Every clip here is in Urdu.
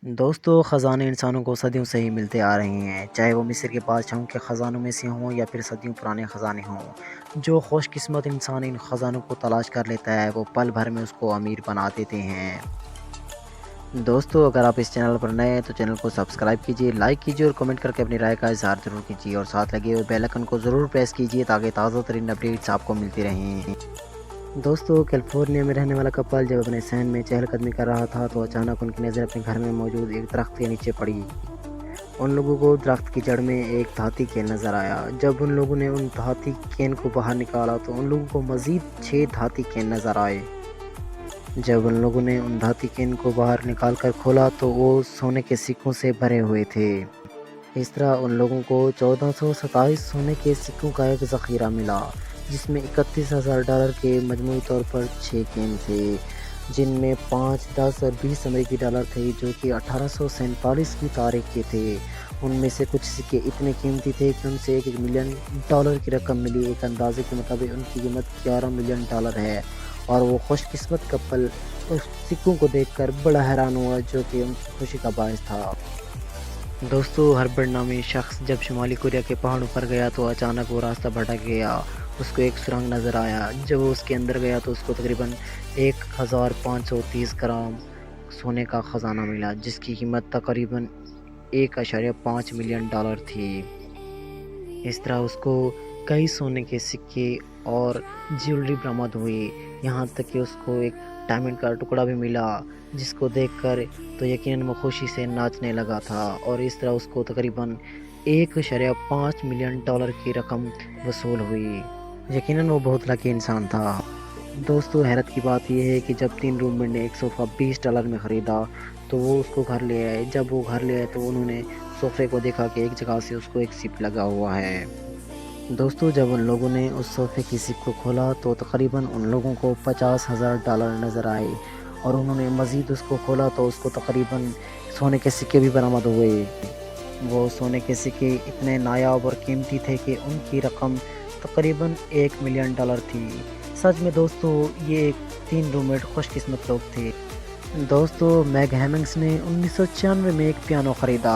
دوستو خزانے انسانوں کو صدیوں سے ہی ملتے آ رہے ہیں، چاہے وہ مصر کے بادشاہوں کے خزانوں میں سے ہوں یا پھر صدیوں پرانے خزانے ہوں۔ جو خوش قسمت انسان ان خزانوں کو تلاش کر لیتا ہے وہ پل بھر میں اس کو امیر بنا دیتے ہیں۔ دوستو اگر آپ اس چینل پر نئے ہیں تو چینل کو سبسکرائب کیجئے، لائک کیجئے اور کمنٹ کر کے اپنی رائے کا اظہار ضرور کیجئے اور ساتھ لگے ہوئے بیل آئیکن کو ضرور پریس کیجئے تاکہ تازہ ترین اپڈیٹس آپ کو ملتی رہیں۔ دوستو کیلیفورنیا میں رہنے والا کپل جب اپنے صحن میں چہل قدمی کر رہا تھا تو اچانک ان کی نظر اپنے گھر میں موجود ایک درخت کے نیچے پڑی۔ ان لوگوں کو درخت کی جڑ میں ایک دھاتی کین نظر آیا۔ جب ان لوگوں نے ان دھاتی کین کو باہر نکالا تو ان لوگوں کو مزید 6 دھاتی کین نظر آئے۔ جب ان لوگوں نے ان دھاتی کین کو باہر نکال کر کھولا تو وہ سونے کے سکوں سے بھرے ہوئے تھے۔ اس طرح ان لوگوں کو 1427 سونے کے سکوں کا ایک ذخیرہ ملا، جس میں $31,000 کے مجموعی طور پر 6 کین تھے، جن میں 5، 10 اور 20 امریکی ڈالر تھے جو کہ 1847 کی تاریخ کے تھے۔ ان میں سے کچھ سکے اتنے قیمتی تھے کہ ان سے $1 ملین کی رقم ملی۔ ایک اندازے کے مطابق ان کی قیمت $11 ملین ہے، اور وہ خوش قسمت کپل اس سکوں کو دیکھ کر بڑا حیران ہوا جو کہ ان کی خوشی کا باعث تھا۔ دوستو ہربرٹ نامی شخص جب شمالی کوریا کے پہاڑوں پر گیا تو اچانک وہ راستہ بھٹک گیا۔ اس کو ایک سرنگ نظر آیا۔ جب وہ اس کے اندر گیا تو اس کو تقریباً 1530 گرام سونے کا خزانہ ملا، جس کی قیمت تقریباً $1.5 ملین تھی۔ اس طرح اس کو کئی سونے کے سکے اور جیولری برآمد ہوئی، یہاں تک کہ اس کو ایک ڈائمنڈ کا ٹکڑا بھی ملا، جس کو دیکھ کر تو یقیناً وہ خوشی سے ناچنے لگا تھا، اور اس طرح اس کو تقریباً $1.5 ملین کی رقم وصول ہوئی۔ یقیناً وہ بہت لکی انسان تھا۔ دوستو حیرت کی بات یہ ہے کہ جب 3 روم مٹ نے ایک صوفہ $20 میں خریدا تو وہ اس کو گھر لے آئے۔ جب وہ گھر لے آئے تو انہوں نے صوفے کو دیکھا کہ ایک جگہ سے اس کو ایک زپ لگا ہوا ہے۔ دوستو جب ان لوگوں نے اس صوفے کی زپ کو کھولا تو تقریباً ان لوگوں کو $50,000 نظر آئے، اور انہوں نے مزید اس کو کھولا تو اس کو تقریباً سونے کے سکے بھی برآمد ہوئے۔ وہ سونے کے سکے اتنے نایاب اور قیمتی تھے کہ ان کی رقم تقریباً $1 ملین تھی۔ سچ میں دوستو یہ 3 روم میٹ خوش قسمت لوگ تھے۔ دوستو میگ ہیمنگس نے 1996 میں ایک پیانو خریدا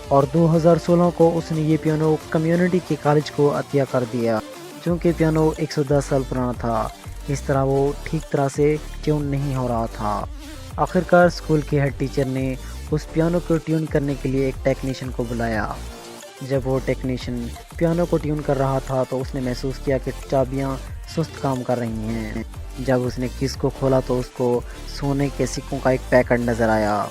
اور 2016 کو اس نے یہ پیانو کمیونٹی کے کالج کو عطیہ کر دیا، چونکہ پیانو 110 سال پرانا تھا۔ اس طرح وہ ٹھیک طرح سے ٹیون نہیں ہو رہا تھا۔ آخرکار اسکول کے ہیڈ ٹیچر نے اس پیانو کو ٹیون کرنے کے لیے ایک ٹیکنیشین کو بلایا۔ جب وہ ٹیکنیشین پیانو کو ٹیون کر رہا تھا تو اس نے محسوس کیا کہ چابیاں سست کام کر رہی ہیں۔ جب اس نے کیس کو کھولا تو اس کو سونے کے سکوں کا ایک پیکٹ نظر آیا۔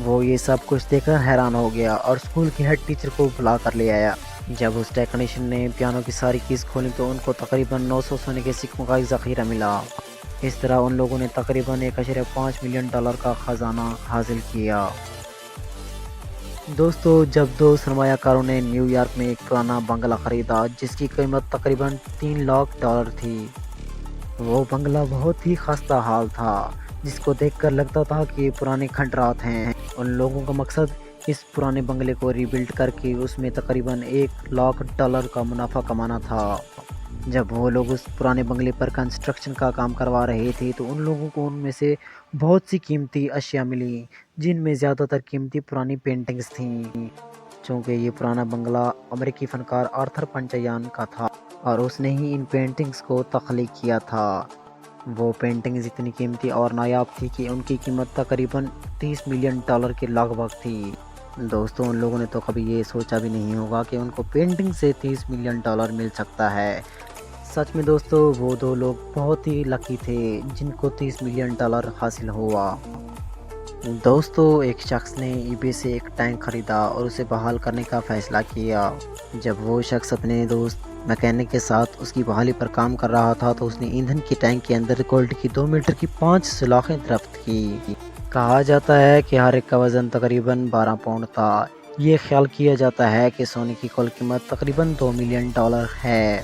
وہ یہ سب کچھ دیکھ کر حیران ہو گیا اور اسکول کے ہیڈ ٹیچر کو بلا کر لے آیا۔ جب اس ٹیکنیشین نے پیانو کی ساری کیس کھولی تو ان کو تقریباً 900 سونے کے سکوں کا ایک ذخیرہ ملا۔ اس طرح ان لوگوں نے تقریباً $1.5 ملین کا خزانہ حاصل کیا۔ دوستو جب 2 سرمایہ کاروں نے نیو یارک میں ایک پرانا بنگلہ خریدا جس کی قیمت تقریباً $3 لاکھ تھی۔ وہ بنگلہ بہت ہی خستہ حال تھا، جس کو دیکھ کر لگتا تھا کہ یہ پرانے کھنڈرات ہیں۔ ان لوگوں کا مقصد اس پرانے بنگلے کو ری بلڈ کر کے اس میں تقریباً $1 لاکھ کا منافع کمانا تھا۔ جب وہ لوگ اس پرانے بنگلے پر کنسٹرکشن کا کام کروا رہے تھے تو ان لوگوں کو ان میں سے بہت سی قیمتی اشیاء ملی، جن میں زیادہ تر قیمتی پرانی پینٹنگز تھیں۔ چونکہ یہ پرانا بنگلہ امریکی فنکار آرتھر پنچیان کا تھا اور اس نے ہی ان پینٹنگز کو تخلیق کیا تھا۔ وہ پینٹنگز اتنی قیمتی اور نایاب تھی کہ ان کی قیمت تقریباً $30 ملین کے لگ بھگ تھی۔ دوستو ان لوگوں نے تو کبھی یہ سوچا بھی نہیں ہوگا کہ ان کو پینٹنگ سے $30 ملین مل سکتا ہے۔ سچ میں دوستو وہ 2 لوگ بہت ہی لکی تھے جن کو $30 ملین حاصل ہوا۔ دوستو ایک شخص نے ای بے سے ایک ٹینک خریدا اور اسے بحال کرنے کا فیصلہ کیا۔ جب وہ شخص اپنے دوست میکینک کے ساتھ اس کی بحالی پر کام کر رہا تھا تو اس نے ایندھن کی ٹینک کے اندر گولڈ کی 2 میٹر کی 5 سلاخیں دریافت کی۔ کہا جاتا ہے کہ ہر ایک کا وزن تقریباً 12 پاؤنڈ تھا۔ یہ خیال کیا جاتا ہے کہ سونے کی کل قیمت تقریباً $2 ملین ہے۔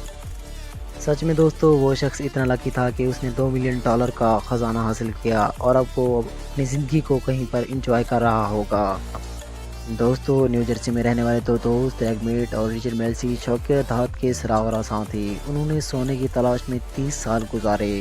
سچ میں دوستو وہ شخص اتنا لکی تھا کہ اس نے $2 ملین کا خزانہ حاصل کیا اور اب وہ اپنی زندگی کو کہیں پر انجوائے کر رہا ہوگا۔ دوستو نیو جرسی میں رہنے والے 2 دوست ایگمیٹ اور ریچرڈ میلسی شوقیہ دھات کے سراغ رساں تھے۔ انہوں نے سونے کی تلاش میں 30 سال گزارے۔